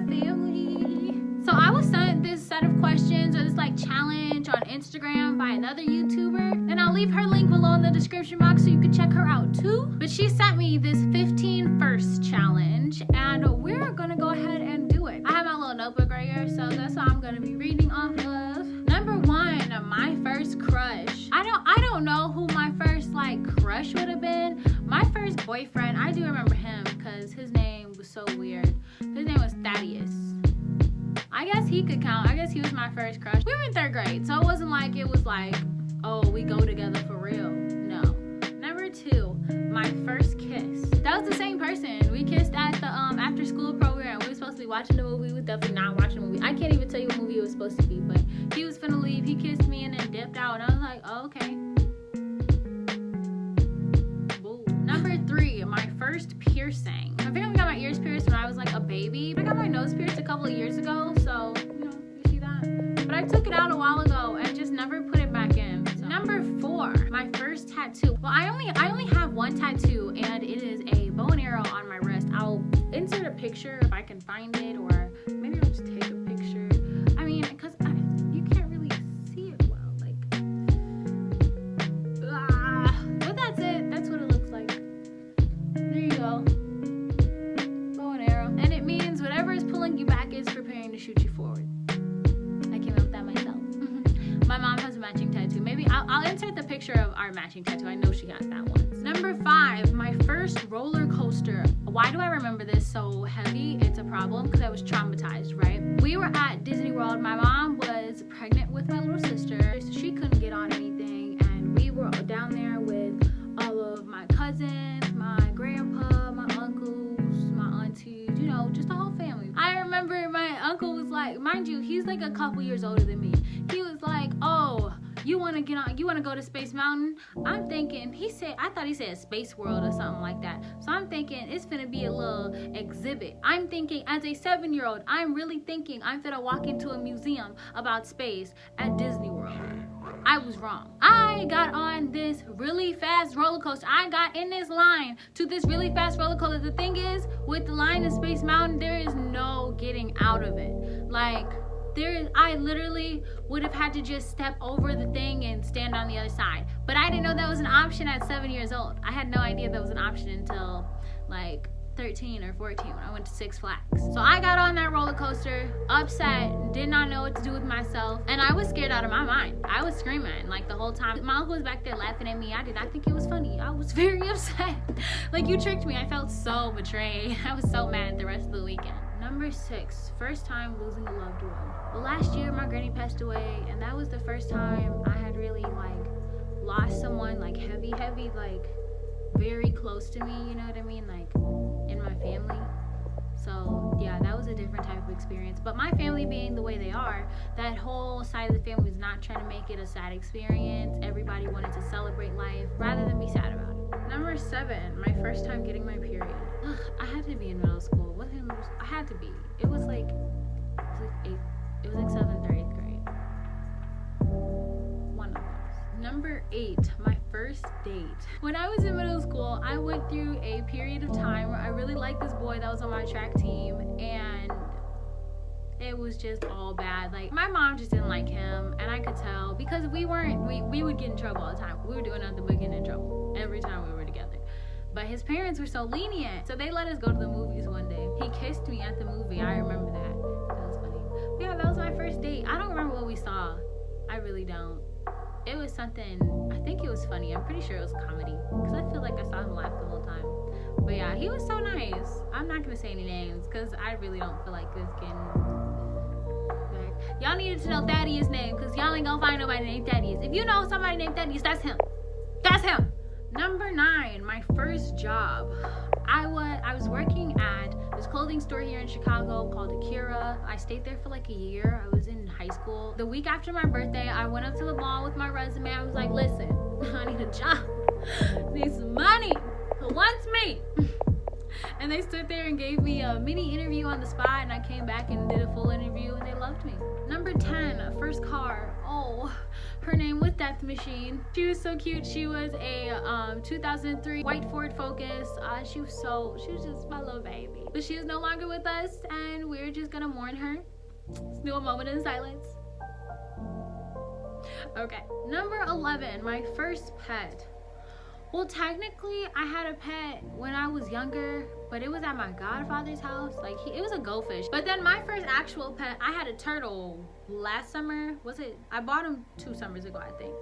family. So I was sent this set of questions or this like challenge on Instagram by another YouTuber, and I'll leave her link below in the description box so you can check her out too. But she sent me this 15 first challenge, and we're gonna go ahead and do it. I have my little notebook right here, so that's what I'm gonna be reading off of. Number 1, my first crush. I don't know who my first like crush would have been. My first boyfriend, I do remember him because his name was so weird. His name was Thaddeus. I guess he could count. I guess he was my first crush. We were in 3rd grade, so it wasn't like oh, we go together for real. No. Number 2, my first kiss. That was the same person. We kissed at the after school program. We were supposed to be watching the movie. We were definitely not watching the movie. I can't even tell you what movie it was supposed to be, but he was finna leave. He kissed me and then dipped out, and I was like, oh, okay. Boo. Number 3, my first piercing. I think I got my ears pierced when I was like a baby. I got my nose pierced a couple of years ago, so you see that. But I took it out a while ago and just never put it back in. So. Number 4, my first tattoo. Well, I only have one tattoo, and it is a bow and arrow on my wrist. I'll insert a picture if I can find it, or maybe I'll just take a picture. I mean, because you can't really see it well, but that's it. That's what it looks like. There you go. Bow and arrow, and it means whatever is pulling you back is preparing to shoot you forward. I came up with that myself. My mom has a matching tattoo. Maybe I'll insert the picture of our matching tattoo. I know she has that one. Number 5, my first roller coaster. Why do I remember this so heavy? It's a problem because I was traumatized, right? We were at Disney World. My mom was pregnant with my little sister, so she couldn't get on anything, and we were down there with all of my cousins, my grandpa, my uncles, my aunties, just the whole family. I remember my uncle was like, mind you, he's like a couple years older than me. He was like, oh, you want to go to Space Mountain? I'm thinking, I thought he said Space World or something like that. So I'm thinking it's finna be a little exhibit. I'm thinking as a 7-year-old, I'm really thinking I'm finna walk into a museum about space at Disney World. I was wrong. I got on this really fast roller coaster. I got in this line to this really fast roller coaster. The thing is, with the line in Space Mountain, there is no getting out of it. I literally would have had to just step over the thing and stand on the other side. But I didn't know that was an option at 7 years old. I had no idea that was an option until 13 or 14 when I went to Six Flags. So I got on that roller coaster, upset, did not know what to do with myself, and I was scared out of my mind. I was screaming the whole time. My uncle was back there laughing at me. I did not think it was funny. I was very upset. You tricked me. I felt so betrayed. I was so mad the rest of the weekend. Number 6, first time losing a loved one. Well, last year my granny passed away, and that was the first time I had really lost someone heavy, very close to me, you know what I mean, in my family. So yeah, that was a different type of experience. But my family being the way they are, that whole side of the family was not trying to make it a sad experience. Everybody wanted to celebrate life rather than be sad about it. Number 7, my first time getting my period. I had to be in middle school. I had to be. It was like 7th or 8th grade. One of those. Number 8, my first date. When I was in middle school, I went through a period of time where I really liked this boy that was on my track team, and it was just all bad. My mom just didn't like him, and I could tell because we would get in trouble all the time. We were doing nothing but getting in trouble every time we were together. But his parents were so lenient, so they let us go to the movies one day. He kissed me at the movie. I remember that. That was funny. But yeah, that was my first date. I don't remember what we saw. I really don't. It was something, I think it was funny. I'm pretty sure it was comedy, because I feel like I saw him laugh the whole time. But yeah, he was so nice. I'm not going to say any names, because I really don't feel like this getting back. Y'all needed to know Thaddeus' name, because y'all ain't going to find nobody named Thaddeus. If you know somebody named Thaddeus, that's him. That's him. Number 9, my first job. I was working at this clothing store here in Chicago called Akira. I stayed there for a year. I was in high school. The week after my birthday, I went up to the mall with my resume. I was like, listen, I need a job. I need some money. Who wants me? And they stood there and gave me a mini interview on the spot, and I came back and did a full interview, and they loved me. Number 10, first car. Oh, Her name was Death Machine. She was so cute. She was a 2003 white Ford Focus. She was just my little baby. But she is no longer with us, and we're just gonna mourn her. Let's do a moment in silence. Okay, number 11, my first pet. Well, technically, I had a pet when I was younger, but it was at my godfather's house. Like, it was a goldfish. But then my first actual pet, I had a turtle last summer. Was it? I bought him 2 summers ago, I think.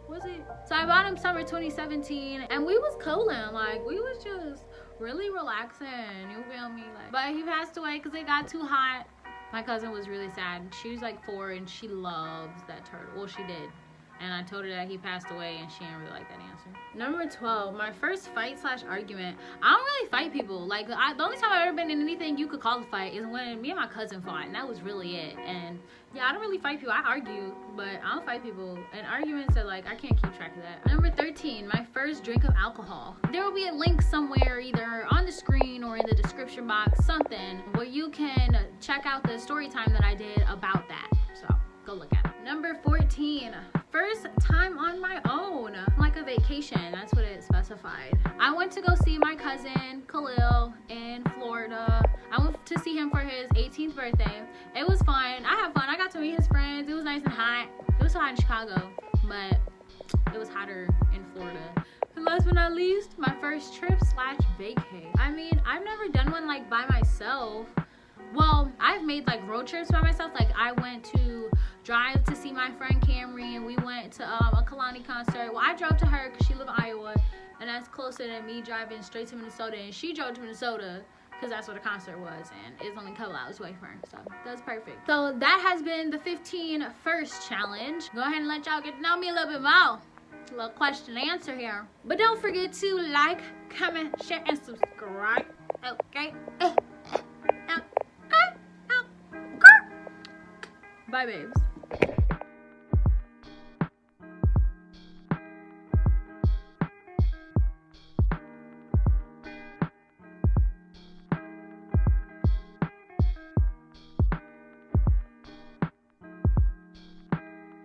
Was it? So I bought him summer 2017, and we was cooling. Like, we was just really relaxing. You feel me? Like, but he passed away because it got too hot. My cousin was really sad. She was like 4, and she loves that turtle. Well, she did. And I told her that he passed away, and she didn't really like that answer. Number 12, my first fight/argument. I don't really fight people. Like, the only time I've ever been in anything you could call a fight is when me and my cousin fought, and that was really it. And yeah, I don't really fight people. I argue, but I don't fight people. And arguments are like, I can't keep track of that. Number 13, my first drink of alcohol. There will be a link somewhere, either on the screen or in the description box, something where you can check out the story time that I did about that. So go look at it. Number 14. First time on my own, like a vacation, that's what it specified. I went to go see my cousin Khalil in Florida. I went to see him for his 18th birthday. It was fun. I had fun. I got to meet his friends. It was nice and hot. It was hot in Chicago, but it was hotter in Florida. And last but not least, my first trip/vacay. I mean, I've never done one like by myself. Well, I've made like road trips by myself. Like, I went to drive to see my friend Camry, and we went to a Kalani concert. Well, I drove to her because she lived in Iowa, and that's closer than me driving straight to Minnesota. And she drove to Minnesota because that's where the concert was, and it's only a couple hours away from her. So that's perfect. So that has been the 15 first challenge. Go ahead and let y'all get to know me a little bit more. A little question and answer here. But don't forget to like, comment, share, and subscribe. Okay? Bye, babes.